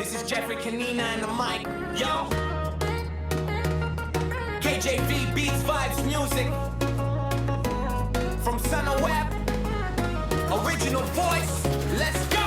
This is Jeffrey Canina and the mic. Yo! KJV Beats Vibes Music. From Sana Web. Original voice. Let's go!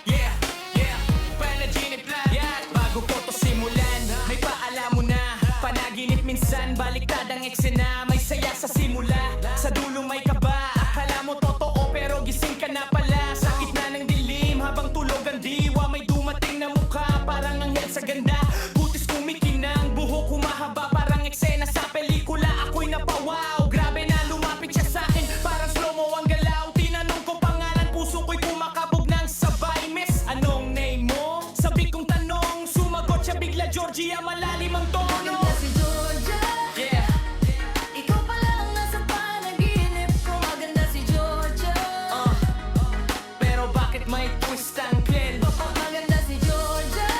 Yeah, yeah. Panaginip lang. Yeah. Bago ko to simulan, may paalam mo na. Panaginip minsan, baliktad ang eksena. May saya sa simula, sa dulo may kaba. Akala mo totoo pero gising ka na pala. Sa gitna ng dilim, habang tulog ang diwa. May dumating na mukha, parang anghel sa ganda. Butis kumikinang, buhok humahaba. Parang eksena sa pelikula, ako'y napawaw. Grabe na lumapit siya sa'kin, parang slow-mo ang galaw. Tinanong ko pangalan, puso ko'y kumakabog ng sabay. Miss, anong name mo? Sabi kong tanong, sumagot siya bigla, Georgia, malalim ang tono. Maganda si Georgia. Yeah. Ikaw pa lang nasa panaginip ko. Maganda si Georgia. Pero bakit may twist ang pen? Maganda si Georgia.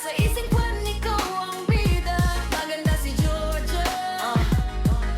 Sa isip ko ikaw ang bida. Maganda si Georgia.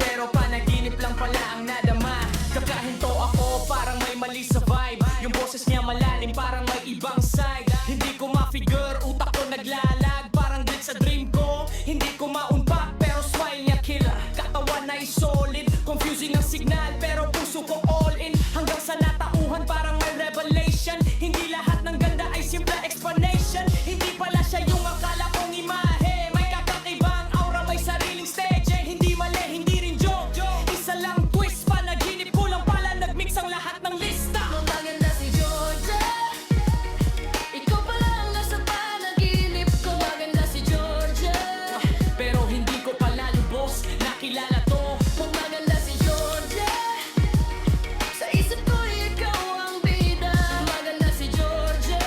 Pero panaginip lang pala ang nadama. Kakahinto ako, parang may mali sa vibe. Yung boses niya malalim, parang may ibang side. Hindi ko ma-figure, utak ko naglalag. Parang glitch sa dream ko, hindi ko maunpak. Pero smile niya killer, katawan na solid. Confusing ang signal, pero puso ko all in. Hanggang sa natauhan, parang may revelation. Hindi lahat ng ganda ay simple explanation. Hindi pala siya yung akala kong imahe. May kakaibang aura, may sariling stage. Hindi mali, hindi rin joke. Isa lang twist, panaginip ko lang pala. Nagmix ang lahat ng lista. Maganda si Georgia. Ikaw pa lang nasa panaginip ko. Maganda si Georgia. Pero hindi ko pala lubos nakilala to. Maganda si Georgia. Sa isip ko ikaw ang bida. Maganda si Georgia.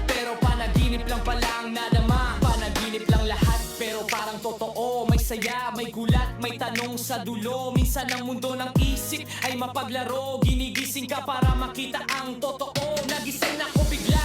Pero panaginip lang pala ang nadama. Panaginip lang lahat pero parang totoo. May saya, may gulat, may tanong sa dulo. Minsan ang mundo ng isip ay mapaglaro. Ginigising ka para makita ang totoo. Nagising ako bigla,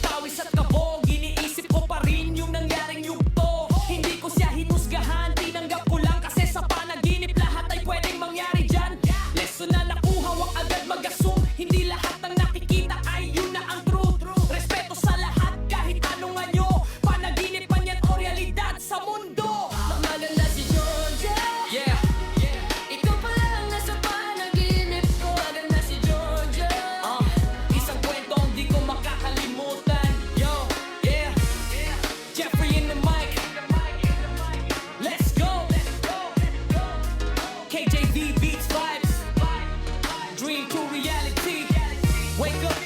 tawis at kabog. Iniisip ko pa rin yung nangyaring yugto. Hindi ko siya hinusgahan, tinanggap ko lang. Kasi sa panaginip lahat ay pwedeng mangyari dyan. Lesson na nakuha, wag agad mag-assume. Hindi lahat ng nakikita ay yun na ang truth. Respeto sa lahat kahit anong anyo. Panaginip man yan o realidad sa mundo. Maganda si Georgia. Yeah, Ikaw pa lang nasa panaginip ko. Maganda si Georgia. isang kwentong di ko makakalimutan. Yo, yeah, Jeffrey in the mic. Let's go. KJV Beats Vibes. Dream to reality. Wake up.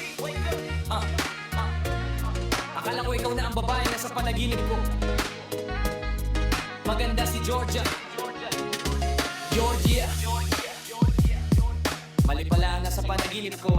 Akala ko ikaw na ang babae na sa panaginip ko. Maganda si Georgia. Georgia. Mali pala ang nasa panaginip ko.